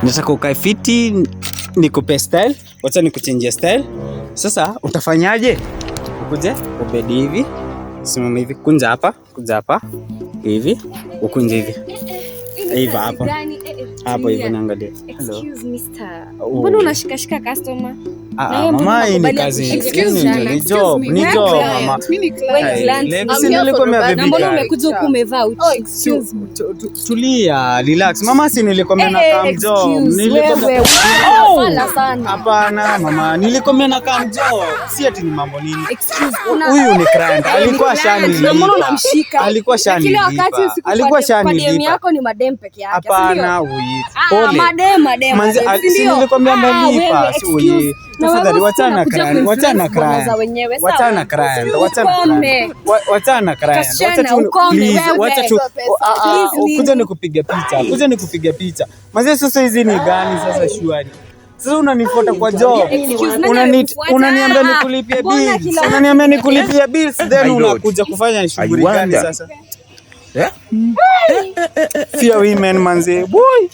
Nataka ukae fiti, nikupe style. Wacha nikuchange style. Sasa utafanyaje? Ukuje ubedi hivi. Simama hivi, kunja hapa hivi, ukunje hivi. Hivi hapo. Hapo hivi naangalia. Excuse me sir. Mbona unashikashika customer? Mama, hii ni kazi. Ni job mama. Na mbona umekuja huku umevaa uchi? Excuse me. Tulia, relax. Mama, si nilikwambia na kam job. Nilikwambia sana. Hapana mama, nilikwambia na kam job. Si ati ni mambo nini. Huyu ni client. Alikuwa shani. Mbona unamshika? Alikuwa shani. Kila wakati alikuwa shani. Madem yako ni madem peke yake. Hapana, huyu. Pole. Madem. Si nilikwambia malipa, si huyu. Tafadhali wachana client. Wacha tu kuja nikupiga picha. Mazee sasa hizi ni gani sasa shwari? Sasa unanifuata kwa job. Unaniambia nikulipie bills. Then unakuja kufanya shughuli gani sasa? Fear women manze. Boy.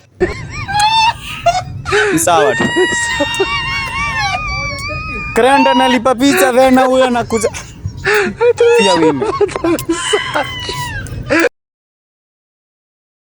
Sawa tu. Kranda nalipa picha, then huyo anakuja. Fear women.